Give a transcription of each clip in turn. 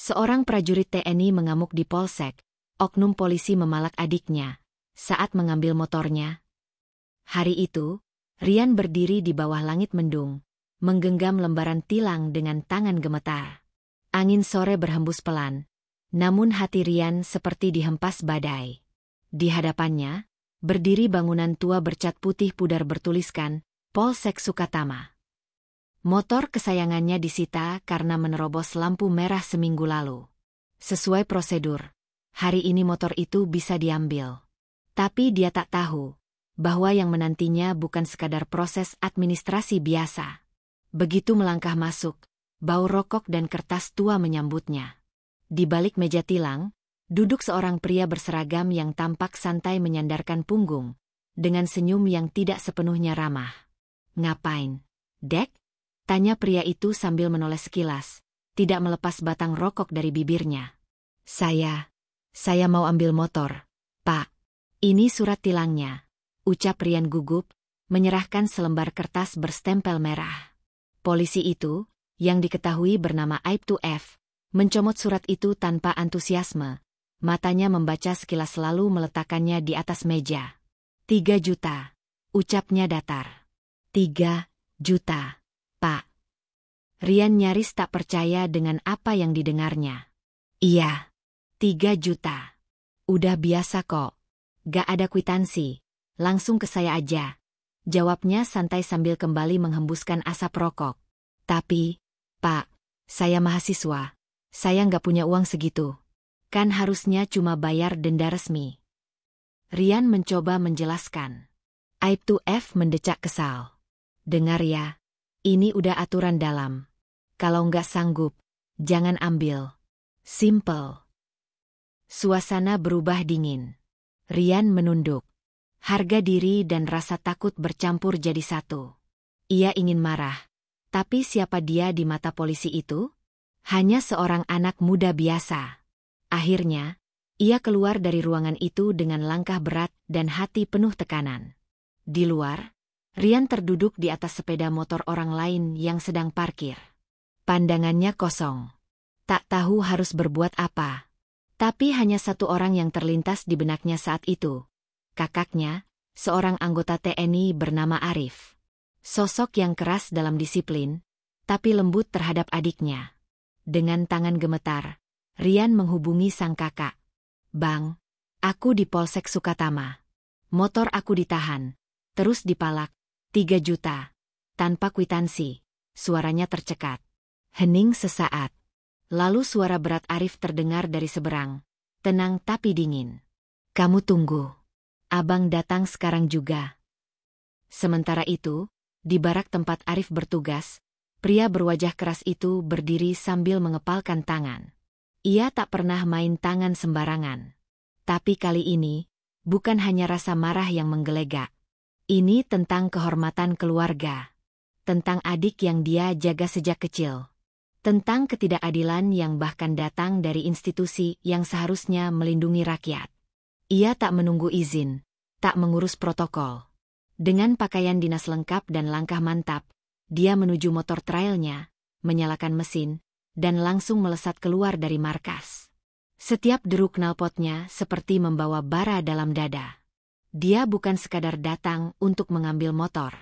Seorang prajurit TNI mengamuk di polsek. Oknum polisi memalak adiknya saat mengambil motornya. Hari itu, Rian berdiri di bawah langit mendung, menggenggam lembaran tilang dengan tangan gemetar. Angin sore berhembus pelan, namun hati Rian seperti dihempas badai. Di hadapannya, berdiri bangunan tua bercat putih pudar bertuliskan, Polsek Sukatama. Motor kesayangannya disita karena menerobos lampu merah seminggu lalu. Sesuai prosedur, hari ini motor itu bisa diambil. Tapi dia tak tahu bahwa yang menantinya bukan sekadar proses administrasi biasa. Begitu melangkah masuk, bau rokok dan kertas tua menyambutnya. Di balik meja tilang, duduk seorang pria berseragam yang tampak santai menyandarkan punggung, dengan senyum yang tidak sepenuhnya ramah. "Ngapain, Dek?" tanya pria itu sambil menoleh sekilas, tidak melepas batang rokok dari bibirnya. Saya mau ambil motor, Pak. Ini surat tilangnya," ucap Rian gugup, menyerahkan selembar kertas berstempel merah. Polisi itu, yang diketahui bernama Aibtu F, mencomot surat itu tanpa antusiasme. Matanya membaca sekilas lalu meletakkannya di atas meja. 3 juta, ucapnya datar. 3 juta, Pak. Rian nyaris tak percaya dengan apa yang didengarnya. "Iya, 3 juta. Udah biasa kok. Gak ada kwitansi, langsung ke saya aja," jawabnya santai sambil kembali menghembuskan asap rokok. "Tapi, Pak, saya mahasiswa. Saya nggak punya uang segitu. Kan harusnya cuma bayar denda resmi." Rian mencoba menjelaskan. Aibtu F mendecak kesal. "Dengar ya, ini udah aturan dalam. Kalau nggak sanggup, jangan ambil. Simple." Suasana berubah dingin. Rian menunduk. Harga diri dan rasa takut bercampur jadi satu. Ia ingin marah. Tapi siapa dia di mata polisi itu? Hanya seorang anak muda biasa. Akhirnya, ia keluar dari ruangan itu dengan langkah berat dan hati penuh tekanan. Di luar, Rian terduduk di atas sepeda motor orang lain yang sedang parkir. Pandangannya kosong. Tak tahu harus berbuat apa. Tapi hanya satu orang yang terlintas di benaknya saat itu. Kakaknya, seorang anggota TNI bernama Arif. Sosok yang keras dalam disiplin, tapi lembut terhadap adiknya. Dengan tangan gemetar, Rian menghubungi sang kakak. "Bang, aku di Polsek Sukatama. Motor aku ditahan, terus dipalak, 3 juta. Tanpa kwitansi." Suaranya tercekat. Hening sesaat. Lalu suara berat Arif terdengar dari seberang. Tenang tapi dingin. "Kamu tunggu. Abang datang sekarang juga." Sementara itu, di barak tempat Arif bertugas, pria berwajah keras itu berdiri sambil mengepalkan tangan. Ia tak pernah main tangan sembarangan. Tapi kali ini, bukan hanya rasa marah yang menggelegak. Ini tentang kehormatan keluarga. Tentang adik yang dia jaga sejak kecil. Tentang ketidakadilan yang bahkan datang dari institusi yang seharusnya melindungi rakyat. Ia tak menunggu izin, tak mengurus protokol. Dengan pakaian dinas lengkap dan langkah mantap, dia menuju motor trailnya, menyalakan mesin, dan langsung melesat keluar dari markas. Setiap deruk knalpotnya seperti membawa bara dalam dada. Dia bukan sekadar datang untuk mengambil motor.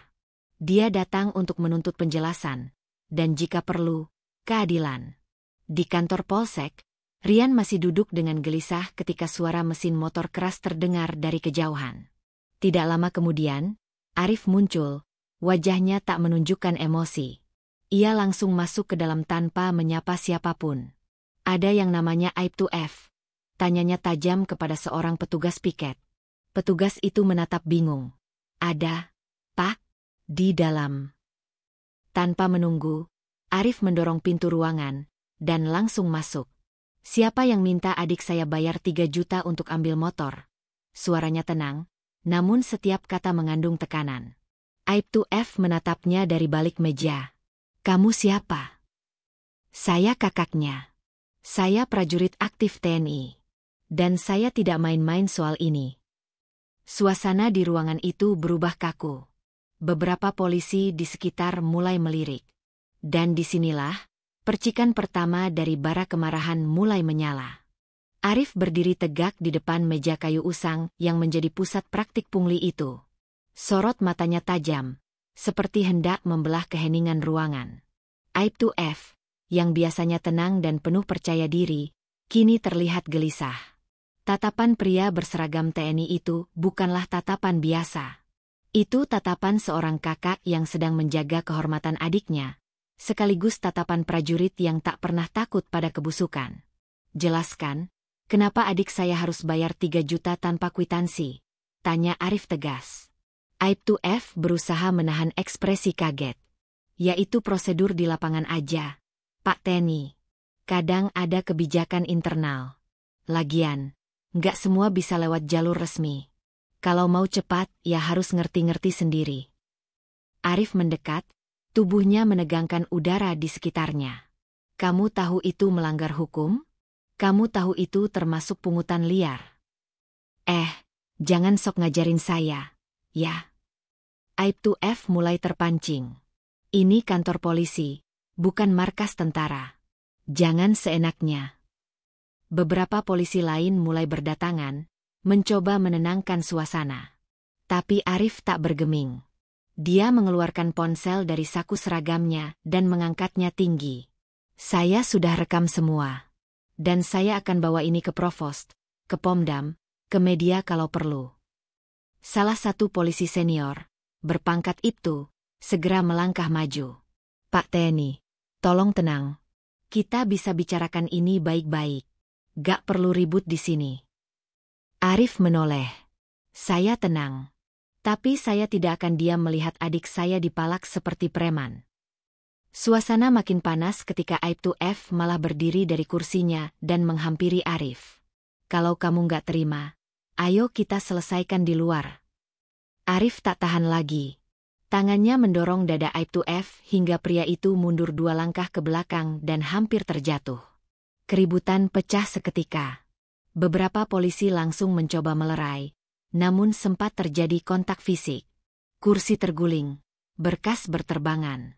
Dia datang untuk menuntut penjelasan, dan jika perlu, keadilan. Di kantor polsek, Rian masih duduk dengan gelisah ketika suara mesin motor keras terdengar dari kejauhan. Tidak lama kemudian, Arif muncul, wajahnya tak menunjukkan emosi. Ia langsung masuk ke dalam tanpa menyapa siapapun. "Ada yang namanya Aibtu F?" tanyanya tajam kepada seorang petugas piket. Petugas itu menatap bingung. "Ada, Pak, di dalam." Tanpa menunggu, Arif mendorong pintu ruangan, dan langsung masuk. "Siapa yang minta adik saya bayar 3 juta untuk ambil motor?" Suaranya tenang, namun setiap kata mengandung tekanan. Aibtu F menatapnya dari balik meja. "Kamu siapa?" "Saya kakaknya. Saya prajurit aktif TNI. Dan saya tidak main-main soal ini." Suasana di ruangan itu berubah kaku. Beberapa polisi di sekitar mulai melirik. Dan disinilah, Percikan pertama dari bara kemarahan mulai menyala. Arif berdiri tegak di depan meja kayu usang yang menjadi pusat praktik pungli itu. Sorot matanya tajam, seperti hendak membelah keheningan ruangan. Aibtu F, yang biasanya tenang dan penuh percaya diri, kini terlihat gelisah. Tatapan pria berseragam TNI itu bukanlah tatapan biasa. Itu tatapan seorang kakak yang sedang menjaga kehormatan adiknya, sekaligus tatapan prajurit yang tak pernah takut pada kebusukan. Jelaskan, kenapa adik saya harus bayar 3 juta tanpa kwitansi? Tanya Arif tegas. Aibtu F berusaha menahan ekspresi kaget. Yaitu prosedur di lapangan aja, Pak Teni. Kadang ada kebijakan internal. Lagian, nggak semua bisa lewat jalur resmi. Kalau mau cepat, ya harus ngerti-ngerti sendiri. Arif mendekat, tubuhnya menegangkan udara di sekitarnya. Kamu tahu itu melanggar hukum? Kamu tahu itu termasuk pungutan liar? Jangan sok ngajarin saya, ya. Aibtu F mulai terpancing. Ini kantor polisi, bukan markas tentara. Jangan seenaknya. Beberapa polisi lain mulai berdatangan, mencoba menenangkan suasana. Tapi Arif tak bergeming. Dia mengeluarkan ponsel dari saku seragamnya dan mengangkatnya tinggi. Saya sudah rekam semua. Dan saya akan bawa ini ke Provost, ke Pomdam, ke media kalau perlu. Salah satu polisi senior, berpangkat Ibtu, segera melangkah maju. Pak Teni, tolong tenang. Kita bisa bicarakan ini baik-baik. Gak perlu ribut di sini. Arif menoleh. Saya tenang. Tapi saya tidak akan diam melihat adik saya dipalak seperti preman. Suasana makin panas ketika Aibtu F malah berdiri dari kursinya dan menghampiri Arif. Kalau kamu nggak terima, ayo kita selesaikan di luar. Arif tak tahan lagi. Tangannya mendorong dada Aibtu F hingga pria itu mundur 2 langkah ke belakang dan hampir terjatuh. Keributan pecah seketika. Beberapa polisi langsung mencoba melerai, namun sempat terjadi kontak fisik. Kursi terguling, berkas berterbangan.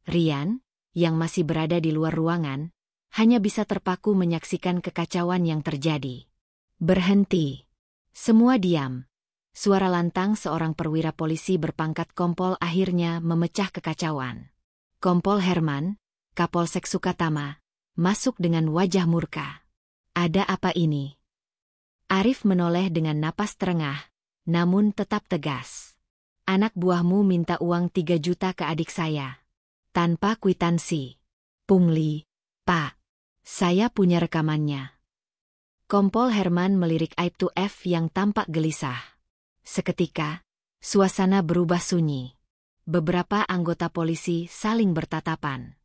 Rian, yang masih berada di luar ruangan, hanya bisa terpaku menyaksikan kekacauan yang terjadi. Berhenti. Semua diam. Suara lantang seorang perwira polisi berpangkat kompol akhirnya memecah kekacauan. Kompol Herman, Kapolsek Sukatama, masuk dengan wajah murka. Ada apa ini? Arif menoleh dengan napas terengah, namun tetap tegas. Anak buahmu minta uang 3 juta ke adik saya. Tanpa kwitansi. Pungli, Pak. Saya punya rekamannya. Kompol Herman melirik Aibtu F yang tampak gelisah. Seketika, suasana berubah sunyi. Beberapa anggota polisi saling bertatapan.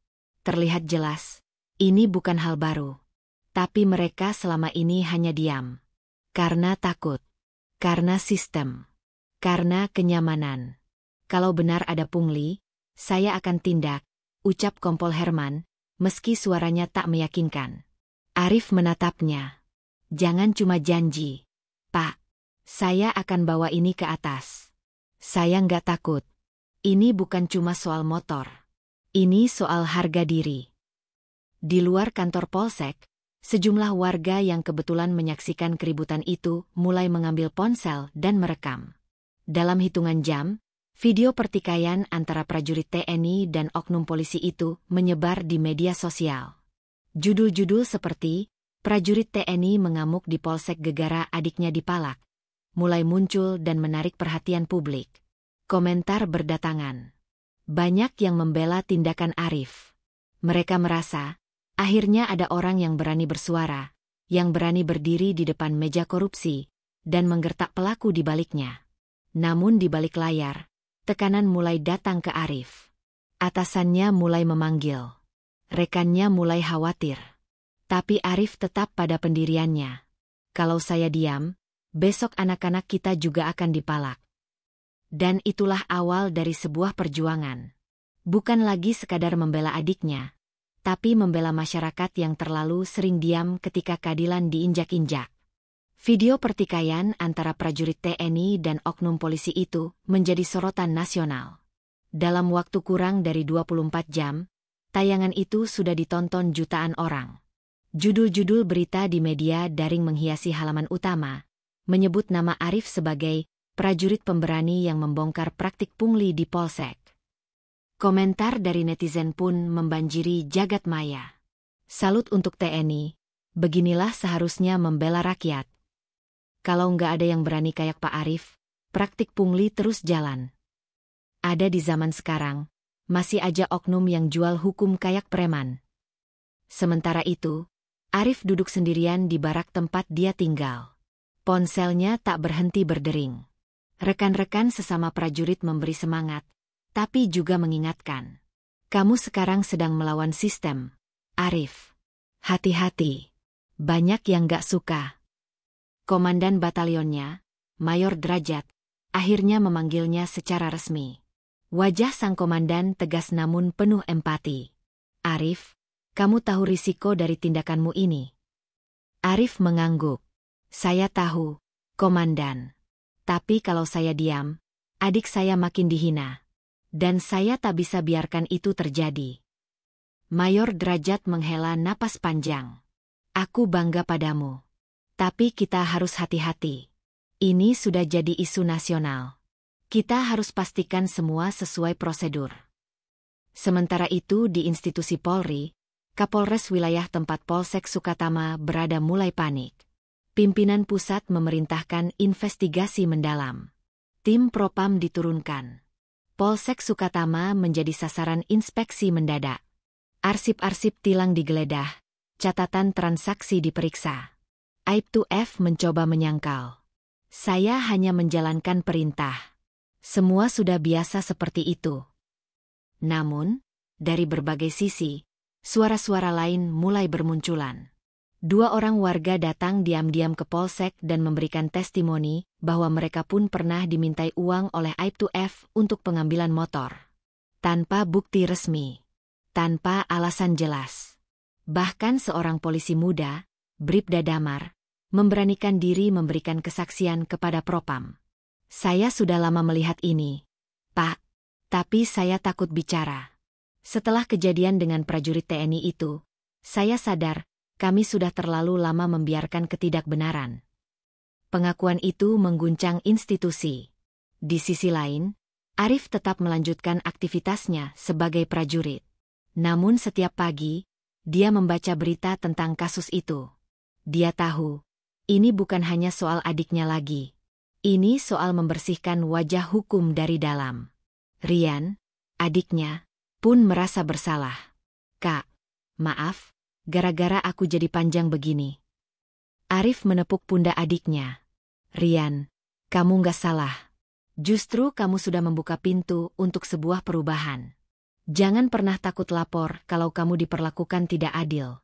Terlihat jelas, ini bukan hal baru. Tapi mereka selama ini hanya diam. Karena takut. Karena sistem. Karena kenyamanan. Kalau benar ada pungli, saya akan tindak, ucap Kompol Herman, meski suaranya tak meyakinkan. Arif menatapnya. Jangan cuma janji, Pak. Saya akan bawa ini ke atas. Saya nggak takut. Ini bukan cuma soal motor. Ini soal harga diri. Di luar kantor polsek, sejumlah warga yang kebetulan menyaksikan keributan itu mulai mengambil ponsel dan merekam. Dalam hitungan jam, video pertikaian antara prajurit TNI dan oknum polisi itu menyebar di media sosial. Judul-judul seperti, prajurit TNI mengamuk di polsek gegara adiknya dipalak, mulai muncul dan menarik perhatian publik. Komentar berdatangan. Banyak yang membela tindakan Arif. Mereka merasa, akhirnya ada orang yang berani bersuara, yang berani berdiri di depan meja korupsi, dan menggertak pelaku di baliknya. Namun di balik layar, tekanan mulai datang ke Arif. Atasannya mulai memanggil. Rekannya mulai khawatir. Tapi Arif tetap pada pendiriannya. Kalau saya diam, besok anak-anak kita juga akan dipalak. Dan itulah awal dari sebuah perjuangan. Bukan lagi sekadar membela adiknya, tapi membela masyarakat yang terlalu sering diam ketika keadilan diinjak-injak. Video pertikaian antara prajurit TNI dan oknum polisi itu menjadi sorotan nasional. Dalam waktu kurang dari 24 jam, tayangan itu sudah ditonton jutaan orang. Judul-judul berita di media daring menghiasi halaman utama, menyebut nama Arif sebagai prajurit pemberani yang membongkar praktik pungli di Polsek. Komentar dari netizen pun membanjiri jagat maya. Salut untuk TNI, beginilah seharusnya membela rakyat. Kalau nggak ada yang berani kayak Pak Arif, praktik pungli terus jalan. Ada di zaman sekarang, masih aja oknum yang jual hukum kayak preman. Sementara itu, Arif duduk sendirian di barak tempat dia tinggal. Ponselnya tak berhenti berdering. Rekan-rekan sesama prajurit memberi semangat, tapi juga mengingatkan. Kamu sekarang sedang melawan sistem, Arif. Hati-hati. Banyak yang gak suka. Komandan batalionnya, Mayor Derajat, akhirnya memanggilnya secara resmi. Wajah sang komandan tegas namun penuh empati. Arif, kamu tahu risiko dari tindakanmu ini? Arif mengangguk. Saya tahu, Komandan. Tapi kalau saya diam, adik saya makin dihina. Dan saya tak bisa biarkan itu terjadi. Mayor Derajat menghela napas panjang. Aku bangga padamu. Tapi kita harus hati-hati. Ini sudah jadi isu nasional. Kita harus pastikan semua sesuai prosedur. Sementara itu di institusi Polri, Kapolres wilayah tempat Polsek Sukatama berada mulai panik. Pimpinan pusat memerintahkan investigasi mendalam. Tim Propam diturunkan. Polsek Sukatama menjadi sasaran inspeksi mendadak. Arsip-arsip tilang digeledah, catatan transaksi diperiksa. Aibtu-F mencoba menyangkal. Saya hanya menjalankan perintah. Semua sudah biasa seperti itu. Namun, dari berbagai sisi, suara-suara lain mulai bermunculan. 2 orang warga datang diam-diam ke Polsek dan memberikan testimoni bahwa mereka pun pernah dimintai uang oleh Aibtu-F untuk pengambilan motor. Tanpa bukti resmi. Tanpa alasan jelas. Bahkan seorang polisi muda, Bribda Damar, memberanikan diri memberikan kesaksian kepada Propam. Saya sudah lama melihat ini, Pak. Tapi saya takut bicara. Setelah kejadian dengan prajurit TNI itu, saya sadar kami sudah terlalu lama membiarkan ketidakbenaran. Pengakuan itu mengguncang institusi. Di sisi lain, Arif tetap melanjutkan aktivitasnya sebagai prajurit. Namun setiap pagi, dia membaca berita tentang kasus itu. Dia tahu, ini bukan hanya soal adiknya lagi. Ini soal membersihkan wajah hukum dari dalam. Rian, adiknya, pun merasa bersalah. Kak, maaf. Gara-gara aku jadi panjang begini. Arif menepuk pundak adiknya. Rian, kamu gak salah. Justru kamu sudah membuka pintu untuk sebuah perubahan. Jangan pernah takut lapor kalau kamu diperlakukan tidak adil.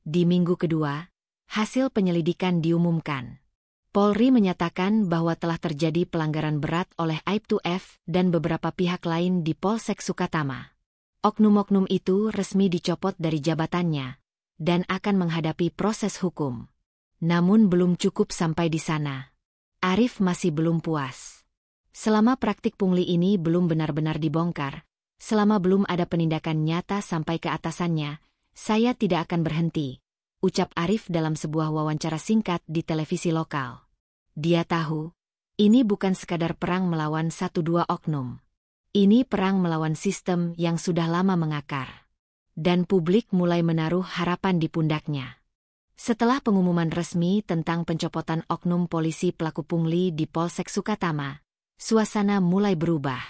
Di minggu kedua, hasil penyelidikan diumumkan. Polri menyatakan bahwa telah terjadi pelanggaran berat oleh Aibtu-F dan beberapa pihak lain di Polsek Sukatama. Oknum-oknum itu resmi dicopot dari jabatannya dan akan menghadapi proses hukum. Namun belum cukup sampai di sana. Arif masih belum puas. Selama praktik pungli ini belum benar-benar dibongkar, selama belum ada penindakan nyata sampai ke atasannya, saya tidak akan berhenti, ucap Arif dalam sebuah wawancara singkat di televisi lokal. Dia tahu, ini bukan sekadar perang melawan 1-2 oknum. Ini perang melawan sistem yang sudah lama mengakar. Dan publik mulai menaruh harapan di pundaknya. Setelah pengumuman resmi tentang pencopotan oknum polisi pelaku pungli di Polsek Sukatama, suasana mulai berubah.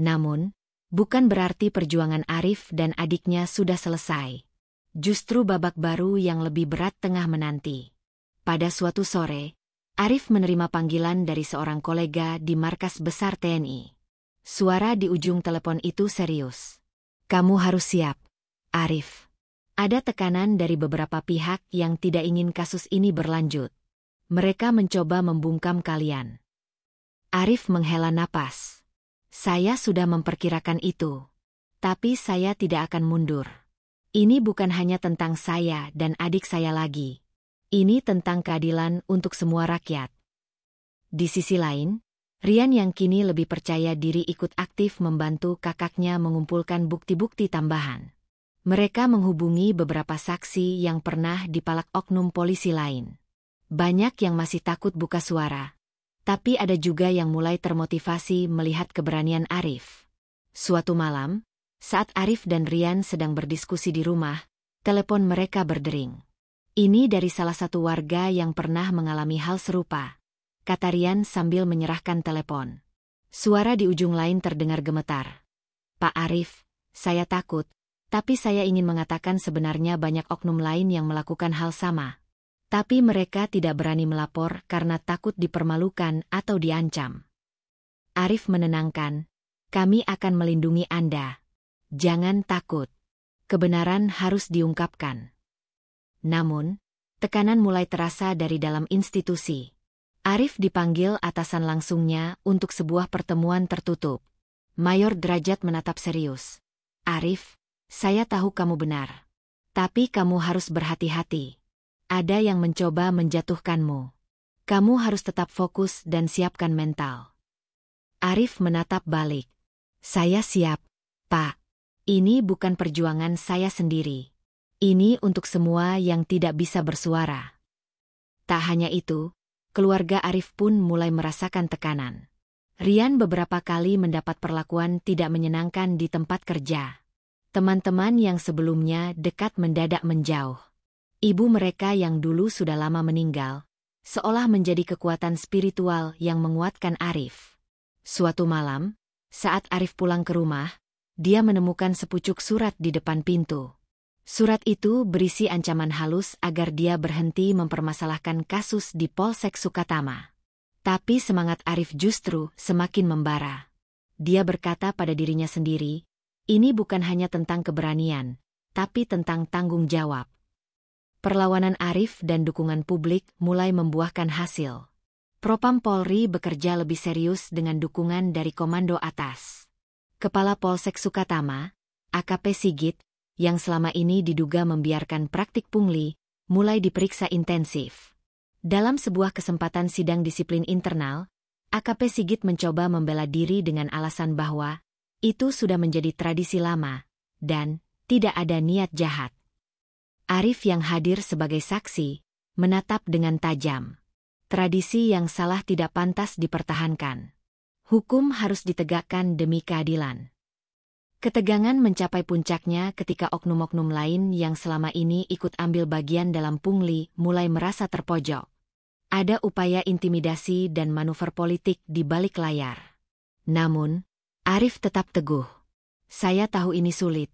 Namun, bukan berarti perjuangan Arif dan adiknya sudah selesai. Justru babak baru yang lebih berat tengah menanti. Pada suatu sore, Arif menerima panggilan dari seorang kolega di markas besar TNI. Suara di ujung telepon itu serius. Kamu harus siap, Arif. Ada tekanan dari beberapa pihak yang tidak ingin kasus ini berlanjut. Mereka mencoba membungkam kalian. Arif menghela napas. Saya sudah memperkirakan itu. Tapi saya tidak akan mundur. Ini bukan hanya tentang saya dan adik saya lagi. Ini tentang keadilan untuk semua rakyat. Di sisi lain, Rian yang kini lebih percaya diri ikut aktif membantu kakaknya mengumpulkan bukti-bukti tambahan. Mereka menghubungi beberapa saksi yang pernah dipalak oknum polisi lain. Banyak yang masih takut buka suara. Tapi ada juga yang mulai termotivasi melihat keberanian Arif. Suatu malam, saat Arif dan Rian sedang berdiskusi di rumah, telepon mereka berdering. Ini dari salah satu warga yang pernah mengalami hal serupa, kata Rian sambil menyerahkan telepon. Suara di ujung lain terdengar gemetar. Pak Arif, saya takut, tapi saya ingin mengatakan sebenarnya banyak oknum lain yang melakukan hal sama. Tapi mereka tidak berani melapor karena takut dipermalukan atau diancam. Arif menenangkan, kami akan melindungi Anda. Jangan takut. Kebenaran harus diungkapkan. Namun, tekanan mulai terasa dari dalam institusi. Arif dipanggil atasan langsungnya untuk sebuah pertemuan tertutup. Mayor Derajat menatap serius. Arif, saya tahu kamu benar. Tapi kamu harus berhati-hati. Ada yang mencoba menjatuhkanmu. Kamu harus tetap fokus dan siapkan mental. Arif menatap balik. Saya siap, Pak. Ini bukan perjuangan saya sendiri. Ini untuk semua yang tidak bisa bersuara. Tak hanya itu, keluarga Arif pun mulai merasakan tekanan. Rian beberapa kali mendapat perlakuan tidak menyenangkan di tempat kerja. Teman-teman yang sebelumnya dekat mendadak menjauh. Ibu mereka yang dulu sudah lama meninggal, seolah menjadi kekuatan spiritual yang menguatkan Arif. Suatu malam, saat Arif pulang ke rumah, dia menemukan sepucuk surat di depan pintu. Surat itu berisi ancaman halus agar dia berhenti mempermasalahkan kasus di Polsek Sukatama. Tapi semangat Arif justru semakin membara. Dia berkata pada dirinya sendiri, ini bukan hanya tentang keberanian, tapi tentang tanggung jawab. Perlawanan Arif dan dukungan publik mulai membuahkan hasil. Propam Polri bekerja lebih serius dengan dukungan dari komando atas. Kepala Polsek Sukatama, AKP Sigit, yang selama ini diduga membiarkan praktik pungli, mulai diperiksa intensif. Dalam sebuah kesempatan sidang disiplin internal, AKP Sigit mencoba membela diri dengan alasan bahwa itu sudah menjadi tradisi lama, dan tidak ada niat jahat. Arif yang hadir sebagai saksi, menatap dengan tajam. Tradisi yang salah tidak pantas dipertahankan. Hukum harus ditegakkan demi keadilan. Ketegangan mencapai puncaknya ketika oknum-oknum lain yang selama ini ikut ambil bagian dalam pungli mulai merasa terpojok. Ada upaya intimidasi dan manuver politik di balik layar. Namun, Arif tetap teguh. Saya tahu ini sulit.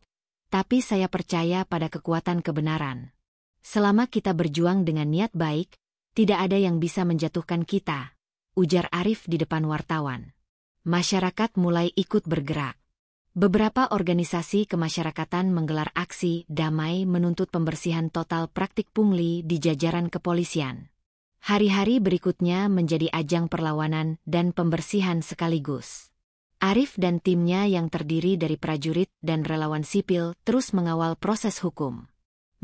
Tapi saya percaya pada kekuatan kebenaran. Selama kita berjuang dengan niat baik, tidak ada yang bisa menjatuhkan kita, ujar Arif di depan wartawan. Masyarakat mulai ikut bergerak. Beberapa organisasi kemasyarakatan menggelar aksi damai menuntut pembersihan total praktik pungli di jajaran kepolisian. Hari-hari berikutnya menjadi ajang perlawanan dan pembersihan sekaligus. Arif dan timnya yang terdiri dari prajurit dan relawan sipil terus mengawal proses hukum.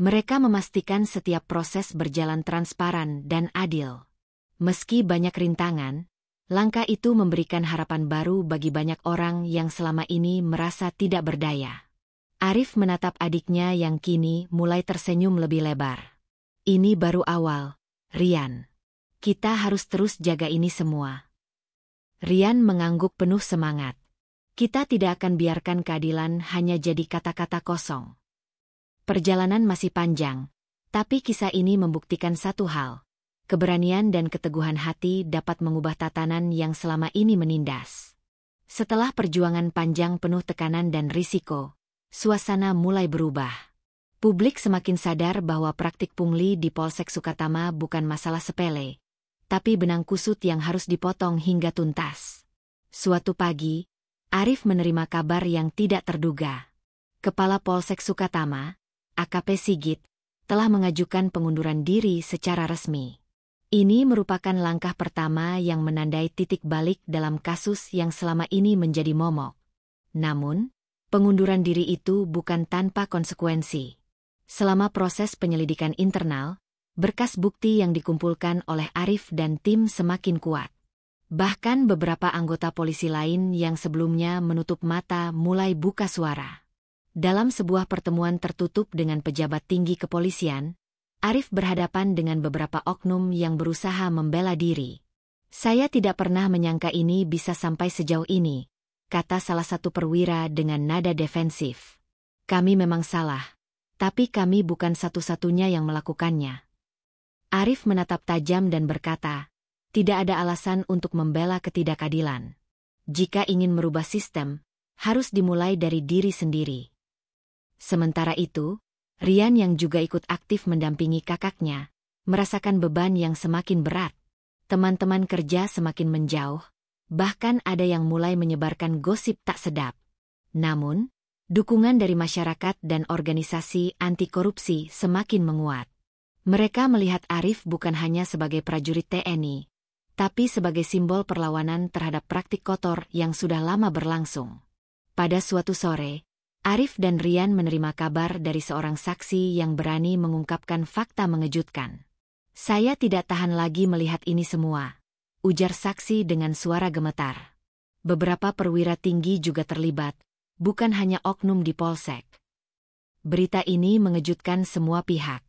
Mereka memastikan setiap proses berjalan transparan dan adil. Meski banyak rintangan, langkah itu memberikan harapan baru bagi banyak orang yang selama ini merasa tidak berdaya. Arif menatap adiknya yang kini mulai tersenyum lebih lebar. Ini baru awal, Rian. Kita harus terus jaga ini semua. Rian mengangguk penuh semangat. Kita tidak akan biarkan keadilan hanya jadi kata-kata kosong. Perjalanan masih panjang, tapi kisah ini membuktikan satu hal. Keberanian dan keteguhan hati dapat mengubah tatanan yang selama ini menindas. Setelah perjuangan panjang penuh tekanan dan risiko, suasana mulai berubah. Publik semakin sadar bahwa praktik pungli di Polsek Sukatama bukan masalah sepele, tapi benang kusut yang harus dipotong hingga tuntas. Suatu pagi, Arif menerima kabar yang tidak terduga. Kepala Polsek Sukatama, AKP Sigit, telah mengajukan pengunduran diri secara resmi. Ini merupakan langkah pertama yang menandai titik balik dalam kasus yang selama ini menjadi momok. Namun, pengunduran diri itu bukan tanpa konsekuensi. Selama proses penyelidikan internal, berkas bukti yang dikumpulkan oleh Arif dan tim semakin kuat. Bahkan beberapa anggota polisi lain yang sebelumnya menutup mata mulai buka suara. Dalam sebuah pertemuan tertutup dengan pejabat tinggi kepolisian, Arif berhadapan dengan beberapa oknum yang berusaha membela diri. "Saya tidak pernah menyangka ini bisa sampai sejauh ini," kata salah satu perwira dengan nada defensif. "Kami memang salah, tapi kami bukan satu-satunya yang melakukannya." Arif menatap tajam dan berkata, "Tidak ada alasan untuk membela ketidakadilan. Jika ingin merubah sistem, harus dimulai dari diri sendiri." Sementara itu, Rian yang juga ikut aktif mendampingi kakaknya, merasakan beban yang semakin berat. Teman-teman kerja semakin menjauh, bahkan ada yang mulai menyebarkan gosip tak sedap. Namun, dukungan dari masyarakat dan organisasi anti korupsi semakin menguat. Mereka melihat Arif bukan hanya sebagai prajurit TNI, tapi sebagai simbol perlawanan terhadap praktik kotor yang sudah lama berlangsung. Pada suatu sore, Arif dan Rian menerima kabar dari seorang saksi yang berani mengungkapkan fakta mengejutkan. "Saya tidak tahan lagi melihat ini semua," ujar saksi dengan suara gemetar. Beberapa perwira tinggi juga terlibat, bukan hanya oknum di Polsek. Berita ini mengejutkan semua pihak.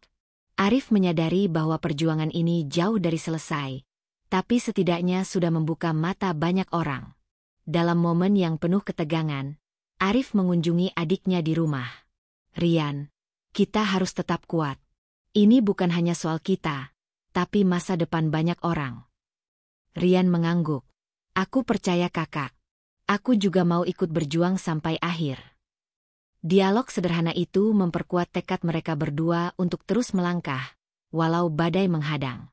Arif menyadari bahwa perjuangan ini jauh dari selesai, tapi setidaknya sudah membuka mata banyak orang. Dalam momen yang penuh ketegangan, Arif mengunjungi adiknya di rumah. "Rian, kita harus tetap kuat. Ini bukan hanya soal kita, tapi masa depan banyak orang." Rian mengangguk. "Aku percaya kakak. Aku juga mau ikut berjuang sampai akhir." Dialog sederhana itu memperkuat tekad mereka berdua untuk terus melangkah, walau badai menghadang.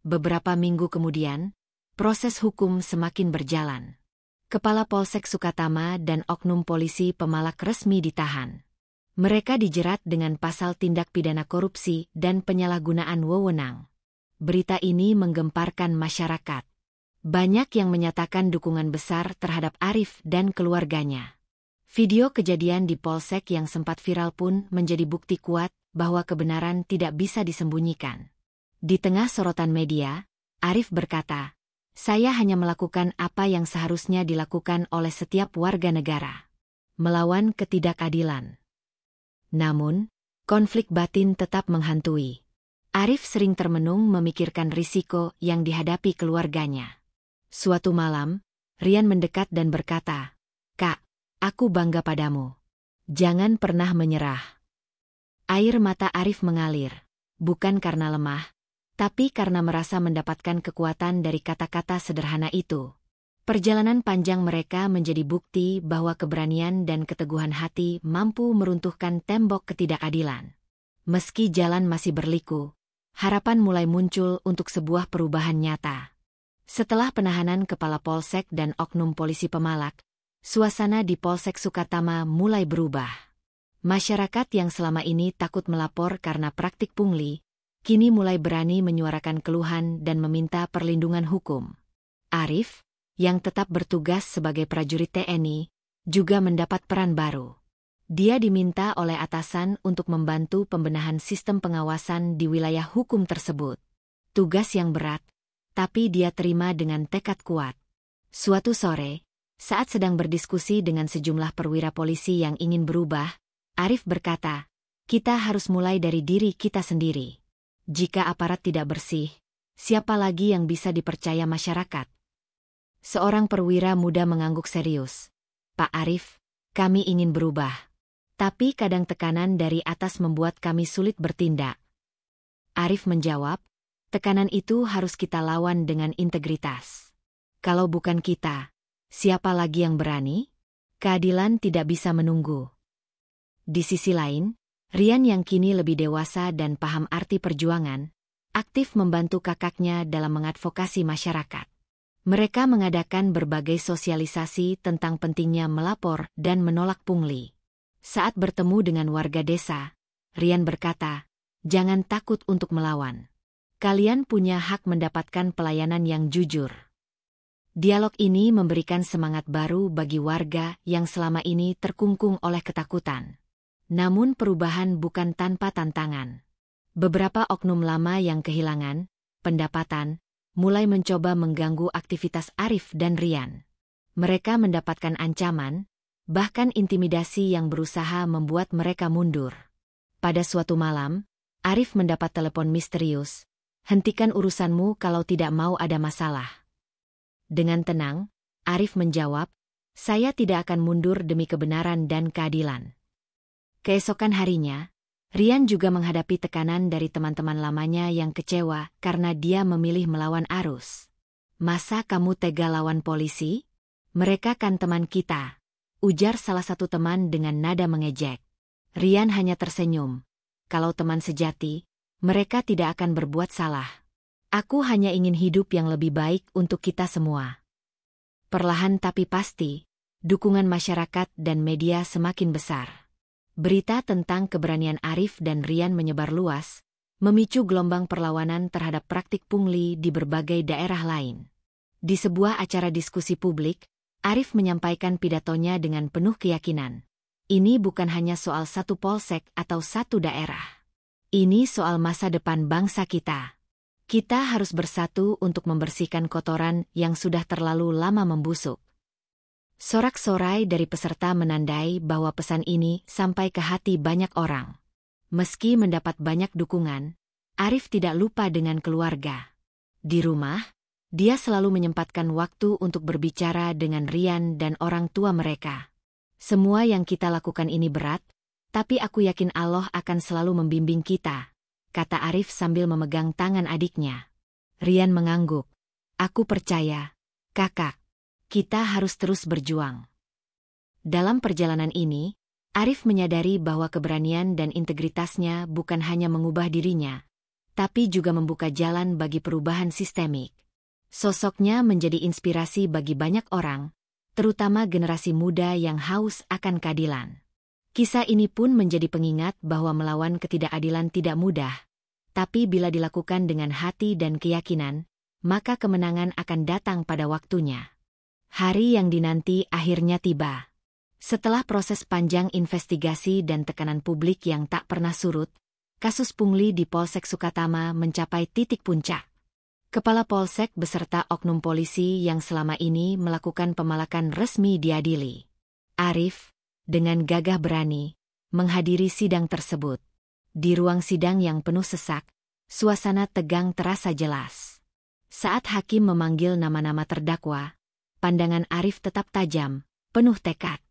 Beberapa minggu kemudian, proses hukum semakin berjalan. Kepala Polsek Sukatama dan oknum polisi pemalak resmi ditahan. Mereka dijerat dengan pasal tindak pidana korupsi dan penyalahgunaan wewenang. Berita ini menggemparkan masyarakat. Banyak yang menyatakan dukungan besar terhadap Arif dan keluarganya. Video kejadian di Polsek yang sempat viral pun menjadi bukti kuat bahwa kebenaran tidak bisa disembunyikan. Di tengah sorotan media, Arif berkata, "Saya hanya melakukan apa yang seharusnya dilakukan oleh setiap warga negara. Melawan ketidakadilan." Namun, konflik batin tetap menghantui. Arif sering termenung memikirkan risiko yang dihadapi keluarganya. Suatu malam, Rian mendekat dan berkata, "Kak, aku bangga padamu. Jangan pernah menyerah." Air mata Arif mengalir, bukan karena lemah, tapi karena merasa mendapatkan kekuatan dari kata-kata sederhana itu. Perjalanan panjang mereka menjadi bukti bahwa keberanian dan keteguhan hati mampu meruntuhkan tembok ketidakadilan. Meski jalan masih berliku, harapan mulai muncul untuk sebuah perubahan nyata. Setelah penahanan kepala Polsek dan oknum polisi pemalak, suasana di Polsek Sukatama mulai berubah. Masyarakat yang selama ini takut melapor karena praktik pungli, kini mulai berani menyuarakan keluhan dan meminta perlindungan hukum. Arif, yang tetap bertugas sebagai prajurit TNI, juga mendapat peran baru. Dia diminta oleh atasan untuk membantu pembenahan sistem pengawasan di wilayah hukum tersebut. Tugas yang berat, tapi dia terima dengan tekad kuat. Suatu sore, saat sedang berdiskusi dengan sejumlah perwira polisi yang ingin berubah, Arif berkata, "Kita harus mulai dari diri kita sendiri. Jika aparat tidak bersih, siapa lagi yang bisa dipercaya masyarakat?" Seorang perwira muda mengangguk serius. "Pak Arif, kami ingin berubah. Tapi kadang tekanan dari atas membuat kami sulit bertindak." Arif menjawab, "Tekanan itu harus kita lawan dengan integritas. Kalau bukan kita, siapa lagi yang berani? Keadilan tidak bisa menunggu." Di sisi lain, Rian yang kini lebih dewasa dan paham arti perjuangan, aktif membantu kakaknya dalam mengadvokasi masyarakat. Mereka mengadakan berbagai sosialisasi tentang pentingnya melapor dan menolak pungli. Saat bertemu dengan warga desa, Rian berkata, "Jangan takut untuk melawan. Kalian punya hak mendapatkan pelayanan yang jujur." Dialog ini memberikan semangat baru bagi warga yang selama ini terkungkung oleh ketakutan. Namun perubahan bukan tanpa tantangan. Beberapa oknum lama yang kehilangan pendapatan mulai mencoba mengganggu aktivitas Arif dan Rian. Mereka mendapatkan ancaman, bahkan intimidasi yang berusaha membuat mereka mundur. Pada suatu malam, Arif mendapat telepon misterius. "Hentikan urusanmu kalau tidak mau ada masalah." Dengan tenang, Arif menjawab, "Saya tidak akan mundur demi kebenaran dan keadilan." Keesokan harinya, Rian juga menghadapi tekanan dari teman-teman lamanya yang kecewa karena dia memilih melawan arus. "Masa kamu tega lawan polisi? Mereka kan teman kita," ujar salah satu teman dengan nada mengejek. Rian hanya tersenyum. "Kalau teman sejati, mereka tidak akan berbuat salah. Aku hanya ingin hidup yang lebih baik untuk kita semua." Perlahan tapi pasti, dukungan masyarakat dan media semakin besar. Berita tentang keberanian Arif dan Rian menyebar luas, memicu gelombang perlawanan terhadap praktik pungli di berbagai daerah lain. Di sebuah acara diskusi publik, Arif menyampaikan pidatonya dengan penuh keyakinan. "Ini bukan hanya soal satu polsek atau satu daerah. Ini soal masa depan bangsa kita. Kita harus bersatu untuk membersihkan kotoran yang sudah terlalu lama membusuk." Sorak-sorai dari peserta menandai bahwa pesan ini sampai ke hati banyak orang. Meski mendapat banyak dukungan, Arif tidak lupa dengan keluarga. Di rumah, dia selalu menyempatkan waktu untuk berbicara dengan Rian dan orang tua mereka. "Semua yang kita lakukan ini berat, tapi aku yakin Allah akan selalu membimbing kita," kata Arif sambil memegang tangan adiknya. Rian mengangguk. "Aku percaya, Kakak. Kita harus terus berjuang." Dalam perjalanan ini, Arif menyadari bahwa keberanian dan integritasnya bukan hanya mengubah dirinya, tapi juga membuka jalan bagi perubahan sistemik. Sosoknya menjadi inspirasi bagi banyak orang, terutama generasi muda yang haus akan keadilan. Kisah ini pun menjadi pengingat bahwa melawan ketidakadilan tidak mudah, tapi bila dilakukan dengan hati dan keyakinan, maka kemenangan akan datang pada waktunya. Hari yang dinanti akhirnya tiba. Setelah proses panjang investigasi dan tekanan publik yang tak pernah surut, kasus pungli di Polsek Sukatama mencapai titik puncak. Kepala Polsek beserta oknum polisi yang selama ini melakukan pemalakan resmi diadili. Arif, dengan gagah berani, menghadiri sidang tersebut. Di ruang sidang yang penuh sesak, suasana tegang terasa jelas. Saat hakim memanggil nama-nama terdakwa, pandangan Arif tetap tajam, penuh tekad.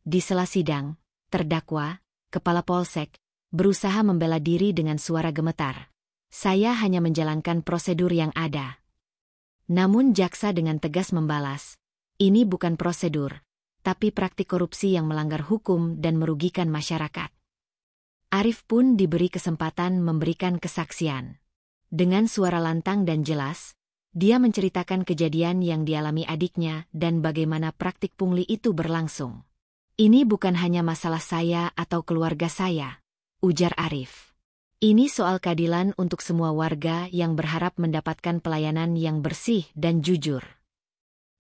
Di sela sidang, terdakwa, kepala polsek, berusaha membela diri dengan suara gemetar. "Saya hanya menjalankan prosedur yang ada." Namun jaksa dengan tegas membalas, "Ini bukan prosedur, tapi praktik korupsi yang melanggar hukum dan merugikan masyarakat." Arif pun diberi kesempatan memberikan kesaksian. Dengan suara lantang dan jelas, dia menceritakan kejadian yang dialami adiknya dan bagaimana praktik pungli itu berlangsung. "Ini bukan hanya masalah saya atau keluarga saya," ujar Arif. "Ini soal keadilan untuk semua warga yang berharap mendapatkan pelayanan yang bersih dan jujur."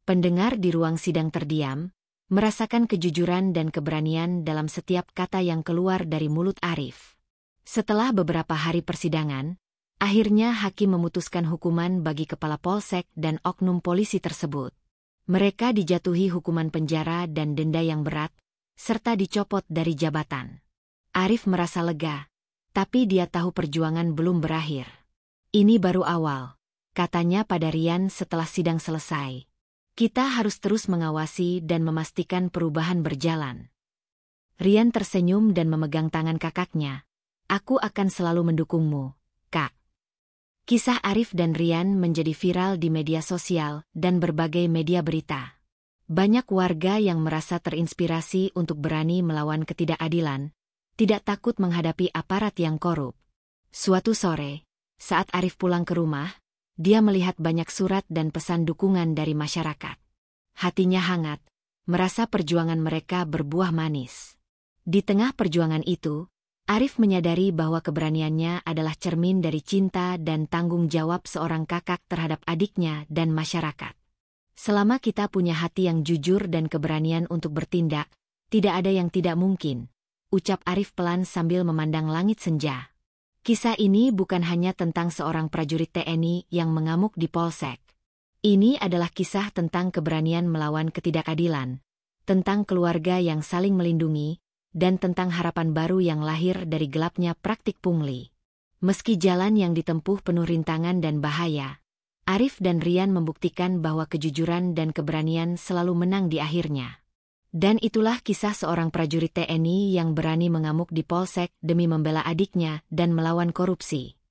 Pendengar di ruang sidang terdiam, merasakan kejujuran dan keberanian dalam setiap kata yang keluar dari mulut Arif. Setelah beberapa hari persidangan, akhirnya hakim memutuskan hukuman bagi kepala polsek dan oknum polisi tersebut. Mereka dijatuhi hukuman penjara dan denda yang berat, serta dicopot dari jabatan. Arif merasa lega, tapi dia tahu perjuangan belum berakhir. "Ini baru awal," katanya pada Rian setelah sidang selesai. "Kita harus terus mengawasi dan memastikan perubahan berjalan." Rian tersenyum dan memegang tangan kakaknya. "Aku akan selalu mendukungmu, Kak." Kisah Arif dan Rian menjadi viral di media sosial dan berbagai media berita. Banyak warga yang merasa terinspirasi untuk berani melawan ketidakadilan, tidak takut menghadapi aparat yang korup. Suatu sore, saat Arif pulang ke rumah, dia melihat banyak surat dan pesan dukungan dari masyarakat. Hatinya hangat, merasa perjuangan mereka berbuah manis. Di tengah perjuangan itu, Arif menyadari bahwa keberaniannya adalah cermin dari cinta dan tanggung jawab seorang kakak terhadap adiknya dan masyarakat. Selama kita punya hati yang jujur dan keberanian untuk bertindak, tidak ada yang tidak mungkin, ucap Arif pelan sambil memandang langit senja. Kisah ini bukan hanya tentang seorang prajurit TNI yang mengamuk di polsek. Ini adalah kisah tentang keberanian melawan ketidakadilan, tentang keluarga yang saling melindungi, dan tentang harapan baru yang lahir dari gelapnya praktik pungli. Meski jalan yang ditempuh penuh rintangan dan bahaya, Arif dan Rian membuktikan bahwa kejujuran dan keberanian selalu menang di akhirnya. Dan itulah kisah seorang prajurit TNI yang berani mengamuk di polsek demi membela adiknya dan melawan korupsi.